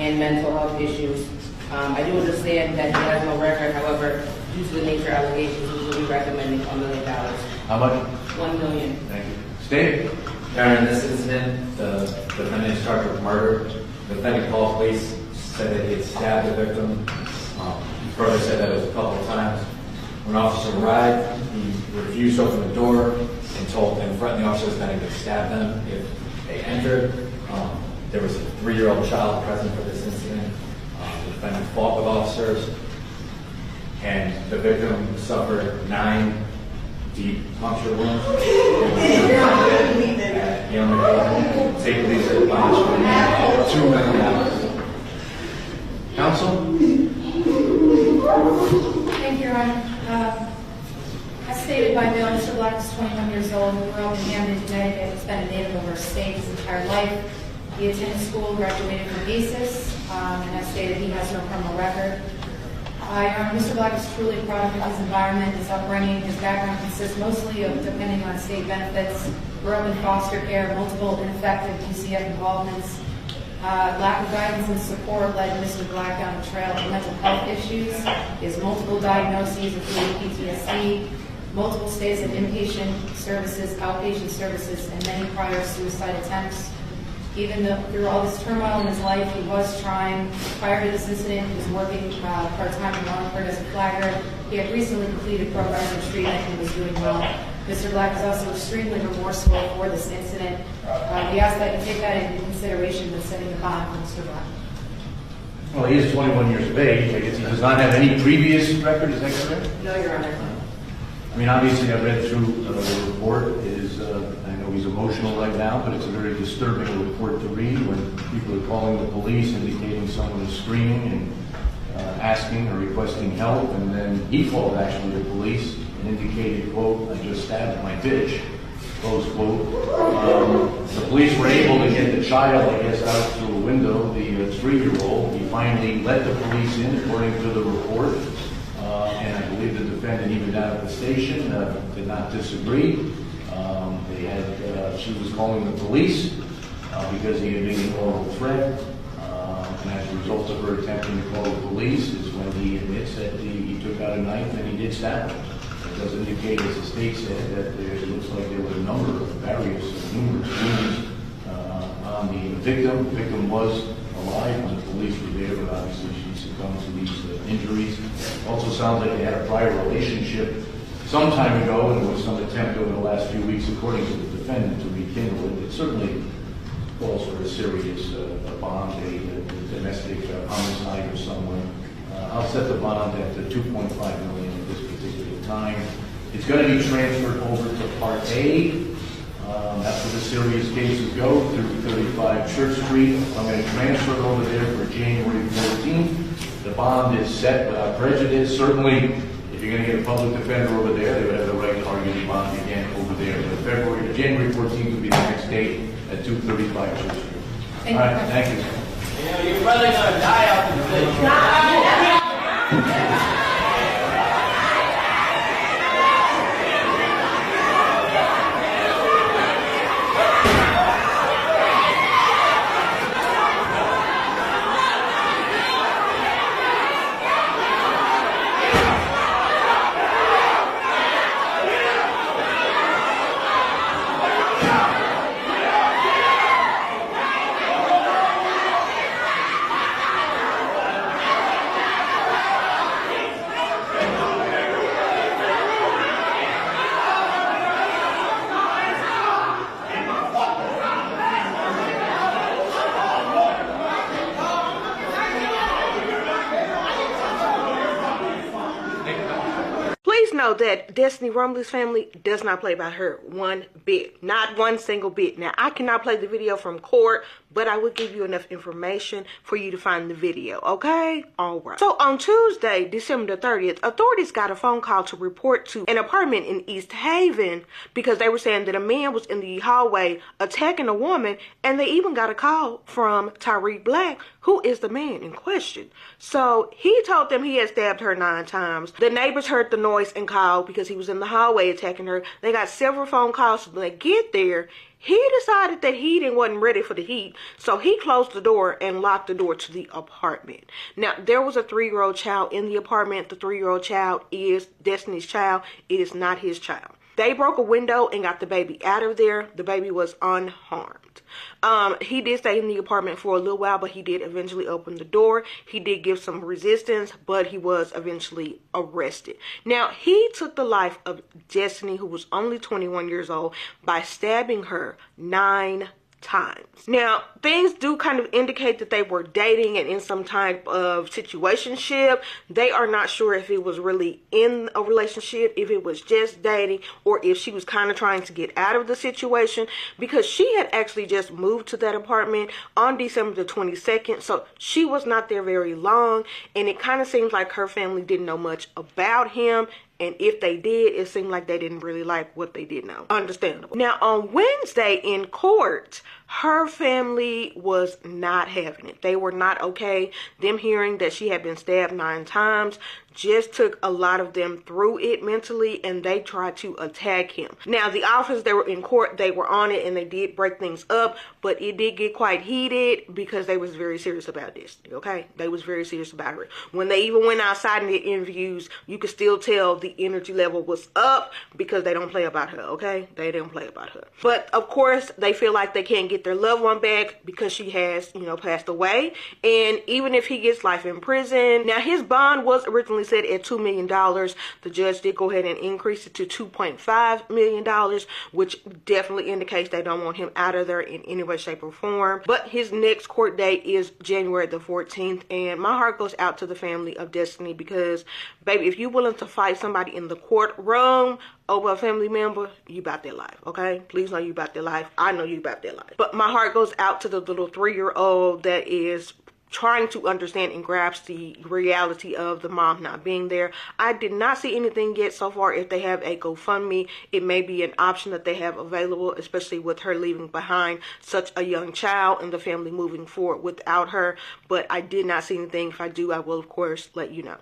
and mental health issues. I do understand that he has no record. However, due to the nature of allegations, we will be recommending $1 million. How much? $1 million. Thank you. State. In this incident, the defendant is charged with murder. The defendant called police, said that he had stabbed the victim. He further said that it was a couple of times. When officers arrived, he refused to open the door and threatened the officers that he would stab them if they entered. There was a 3-year-old child present for this incident. The defendant fought with officers, and the victim suffered 9 deep puncture wounds. He only take police at bond. $2 million. Counsel? Thank you, Your Honor. As stated by Bill, Mr. Black is 21 years old, grew up in Camden, Connecticut, has been a native of our state his entire life. He attended school, graduated from ACES, and as stated, he has no criminal record. Your Honor, Mr. Black is truly a product of his environment, his upbringing. His background consists mostly of depending on state benefits, grew up in foster care, multiple ineffective DCF involvements. Lack of guidance and support led Mr. Black down the trail of mental health issues. He has multiple diagnoses, including PTSD, multiple stays in inpatient services, outpatient services, and many prior suicide attempts. Even through all this turmoil in his life, he was trying. Prior to this incident, he was working part-time in Wallingford as a flagger. He had recently completed programs of treatment and was doing well. Mr. Black is also extremely remorseful for this incident. We ask that you take that into consideration when setting the bond for Mr. Black. Well, he is 21 years of age. I guess he does not have any previous record. Is that correct? No, Your Honor. I mean, obviously, I've read through the report. I know he's emotional right now, but it's a very disturbing report to read when people are calling the police, indicating someone is screaming and asking or requesting help, and then he called actually the police and indicated, quote, "I just stabbed my bitch," close quote. The police were able to get the child, I guess, out through a window, the 3-year-old. He finally let the police in, according to the report. And I believe the defendant, even down at the station, did not disagree. She was calling the police because he had made an oral threat. And as a result of her attempting to call the police is when he admits that he took out a knife and he did stab her. It does indicate, as the state said, that it looks like there were a number of numerous wounds on the victim. The victim was alive when the police were there, but obviously she succumbed to these injuries. Also sounds like they had a prior relationship some time ago, and there was some attempt over the last few weeks, according to the defendant, to rekindle it. It certainly calls for a serious bond, a domestic homicide or someone. I'll set the bond at $2.5 million at this particular time. It's going to be transferred over to Part A. That's where the serious cases go, 35 Church Street. I'm going to transfer it over there for January 14th. The bond is set without prejudice. Certainly, if you're going to get a public defender over there, they would have the right to argue the bond again over there. But January 14th will be the next date at 235 Church Street. All right, thank you. You know, you're probably going to die out in the village. Know that Destiny Rumley's family does not play by her one bit, not one single bit. Now, I cannot play the video from court, but I will give you enough information for you to find the video, okay? All right. So on Tuesday, December the 30th, authorities got a phone call to report to an apartment in East Haven because they were saying that a man was in the hallway attacking a woman, and they even got a call from Tyreek Black, who is the man in question. So he told them he had stabbed her 9 times. The neighbors heard the noise and been called because he was in the hallway attacking her. They got several phone calls. So when they get there, he decided that he wasn't ready for the heat, so he closed the door and locked the door to the apartment. Now, there was a 3-year-old child in the apartment. The 3-year-old child is Destiny's child. It is not his child. They broke a window and got the baby out of there. The baby was unharmed. He did stay in the apartment for a little while, but he did eventually open the door. He did give some resistance, but he was eventually arrested. Now, he took the life of Destiny, who was only 21 years old, by stabbing her 9 times. Now, things do kind of indicate that they were dating and in some type of situationship. They are not sure if it was really in a relationship, if it was just dating, or if she was kind of trying to get out of the situation, because she had actually just moved to that apartment on December the 22nd, so she was not there very long, and it kind of seems like her family didn't know much about him. And if they did, it seemed like they didn't really like what they did know. Understandable. Now, on Wednesday in court, her family was not having it. They were not okay. Them hearing that she had been stabbed 9 times just took a lot of them through it mentally, and they tried to attack him. Now, the officers that were in court, they were on it, and they did break things up, but it did get quite heated because they was very serious about this, okay? They was very serious about it. When they even went outside in the interviews, you could still tell the energy level was up because they don't play about her, okay? They don't play about her. But, of course, they feel like they can't get their loved one back because she has, passed away. And even if he gets life in prison, now his bond was originally set at $2 million. The judge did go ahead and increase it to $2.5 million, which definitely indicates they don't want him out of there in any way, shape, or form. But his next court date is January the 14th, and my heart goes out to the family of Destiny because, baby, if you're willing to fight somebody in the courtroom over a family member, you about their life, okay? Please know you about their life. I know you about their life. But my heart goes out to the little 3-year-old that is trying to understand and grasp the reality of the mom not being there. I did not see anything yet so far. If they have a GoFundMe, it may be an option that they have available, especially with her leaving behind such a young child and the family moving forward without her. But I did not see anything. If I do, I will, of course, let you know.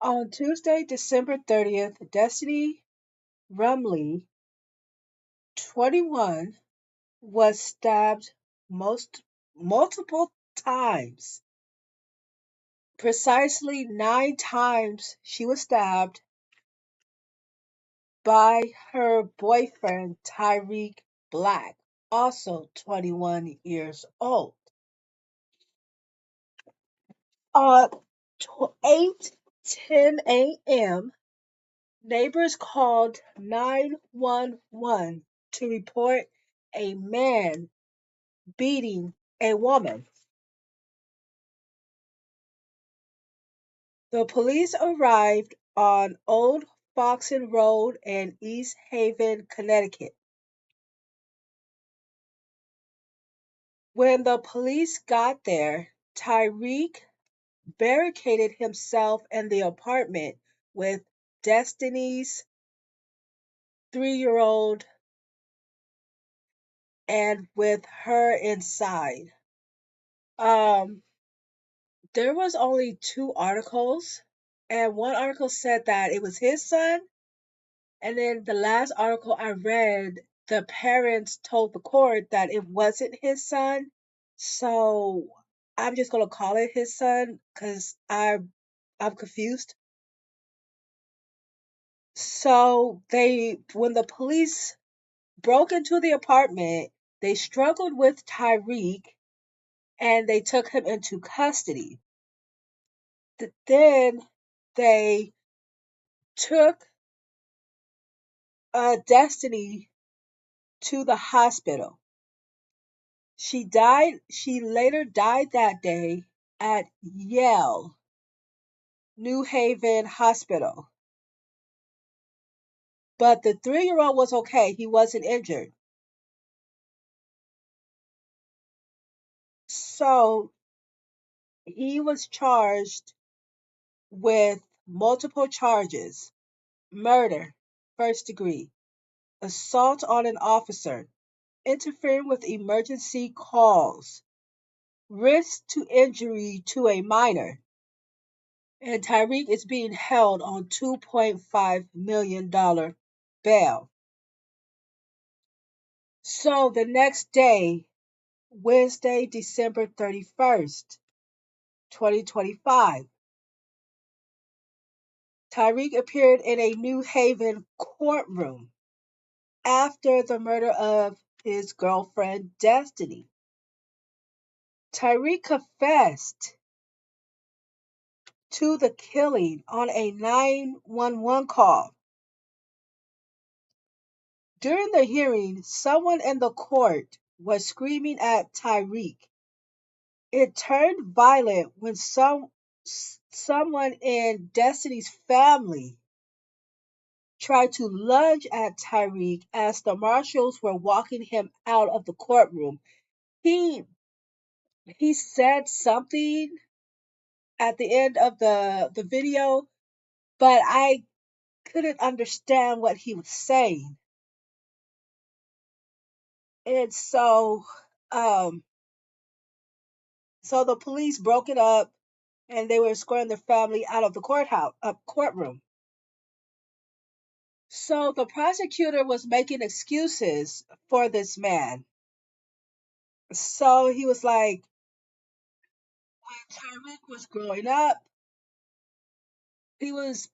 On Tuesday, December 30th, Destiny Rumley, 21, was stabbed multiple times. Precisely 9 times she was stabbed by her boyfriend, Tyreek Black, also 21 years old. At 8:10 a.m., neighbors called 911 to report a man beating a woman. The police arrived on Old Foxen Road in East Haven, Connecticut. When the police got there, Tyreek barricaded himself in the apartment with Destiny's 3-year-old and with her inside. There was only 2 articles, and one article said that it was his son, and then the last article I read, the parents told the court that it wasn't his son. So I'm just gonna call it his son because I'm confused. So when the police broke into the apartment, they struggled with Tyreek and they took him into custody. Then they took Destiny to the hospital. She later died that day at Yale New Haven Hospital. But the 3-year-old was okay. He wasn't injured. So he was charged with multiple charges: murder, first degree, assault on an officer, interfering with emergency calls, risk to injury to a minor, And Tyreek is being held on $2.5 million bail. So the next day, Wednesday, December 31st, 2025, Tyreek appeared in a New Haven courtroom after the murder of his girlfriend, Destiny. Tyreek confessed to the killing on a 911 call. During the hearing, someone in the court was screaming at Tyreek. It turned violent when someone in Destiny's family tried to lunge at Tyreek as the marshals were walking him out of the courtroom. He said something at the end of the video, but I couldn't understand what he was saying. And um so the police broke it up and they were escorting the family out of the courtroom. So the prosecutor was making excuses for this man. So he was like, when Tyreek was growing up, he was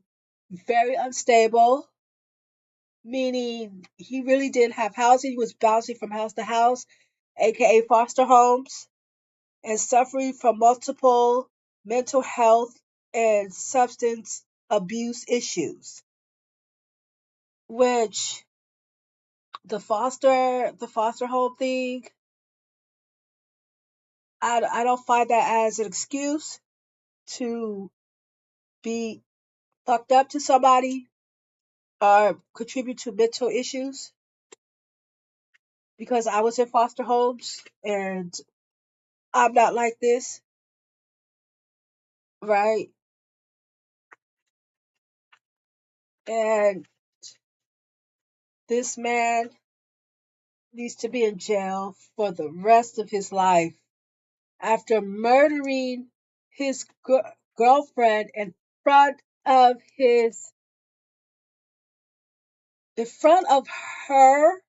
very unstable, meaning he really didn't have housing. He was bouncing from house to house, aka foster homes, and suffering from multiple mental health and substance abuse issues, which the foster home thing, I don't find that as an excuse to be fucked up to somebody or contribute to mental issues, because I was in foster homes and I'm not like this, right? And this man needs to be in jail for the rest of his life after murdering his girlfriend front of his in front of her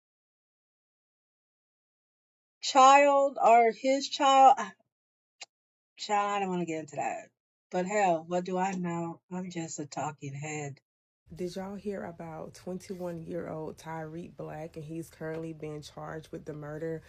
child or his child. Child, I don't want to get into that. But hell, what do I know? I'm just a talking head. Did y'all hear about 21-year-old Tyreek Black, and he's currently being charged with the murder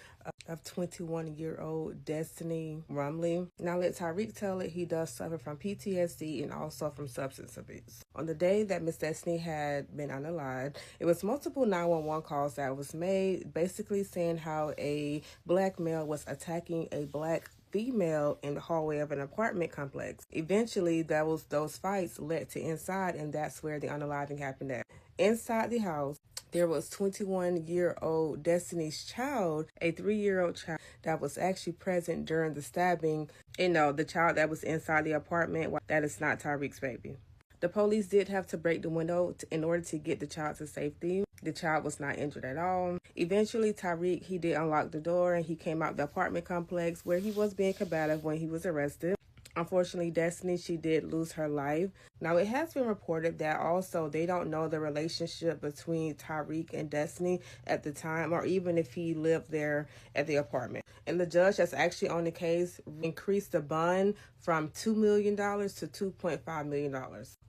of 21-year-old Destiny Rumley? Now let Tyreek tell it, he does suffer from PTSD and also from substance abuse. On the day that Miss Destiny had been unalived, it was multiple 911 calls that was made, basically saying how a black male was attacking a black female in the hallway of an apartment complex. Eventually, those fights led to inside, and that's where the unaliving happened at. Inside the house, there was 21-year-old Destiny's child, a 3-year-old child that was actually present during the stabbing. The child that was inside the apartment, that is not Tyreek's baby. The police did have to break the window in order to get the child to safety. The child was not injured at all. Eventually, Tyreek, he did unlock the door and he came out the apartment complex where he was being combative when he was arrested. Unfortunately, Destiny, she did lose her life. Now, it has been reported that also they don't know the relationship between Tyreek and Destiny at the time, or even if he lived there at the apartment. And the judge that's actually on the case increased the bond from $2 million to $2.5 million.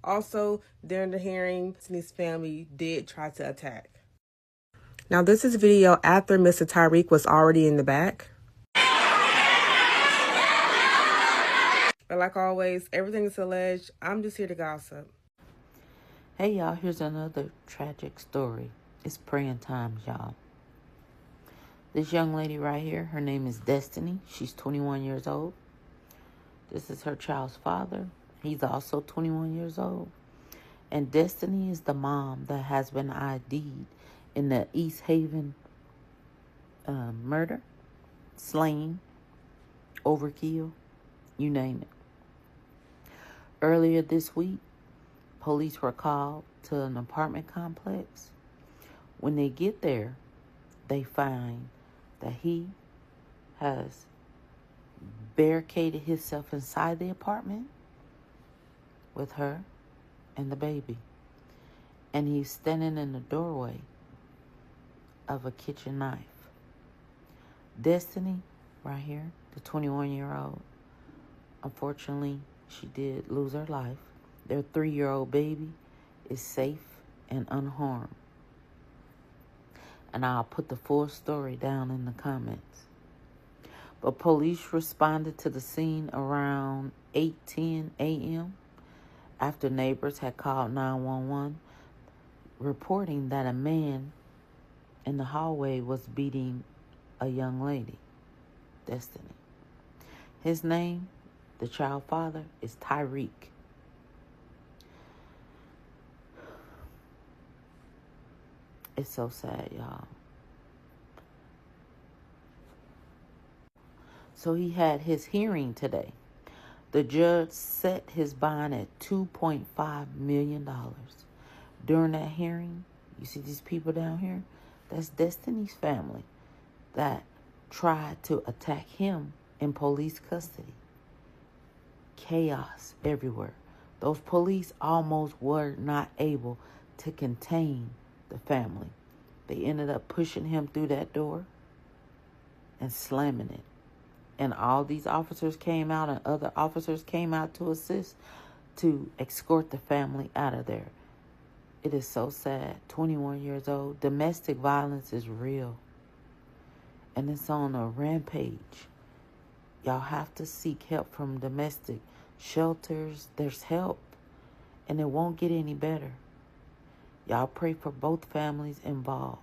Also, during the hearing, Destiny's family did try to attack. Now, this is video after Mr. Tyreek was already in the back. But like always, everything is alleged. I'm just here to gossip. Hey y'all, here's another tragic story. It's praying time, y'all. This young lady right here, her name is Destiny. She's 21 years old. This is her child's father. He's also 21 years old. And Destiny is the mom that has been ID'd in the East Haven murder, slaying, overkill, you name it. Earlier this week, police were called to an apartment complex. When they get there, they find that he has barricaded himself inside the apartment with her and the baby. And he's standing in the doorway of a kitchen knife. Destiny, right here, the 21-year-old, unfortunately, she did lose her life. Their 3-year-old baby is safe and unharmed. And I'll put the full story down in the comments. But police responded to the scene around 8:10 a.m. after neighbors had called 911, reporting that a man in the hallway was beating a young lady, Destiny. His name, the child father, is Tyreek. It's so sad, y'all. So he had his hearing today. The judge set his bond at $2.5 million. During that hearing, you see these people down here? That's Destiny's family that tried to attack him in police custody. Chaos everywhere. Those police almost were not able to contain the family. They ended up pushing him through that door and slamming it. And all these officers came out and other officers came out to assist to escort the family out of there. It is so sad. 21 years old. Domestic violence is real. And it's on a rampage. Y'all have to seek help from domestic shelters. There's help. And it won't get any better. Y'all pray for both families involved.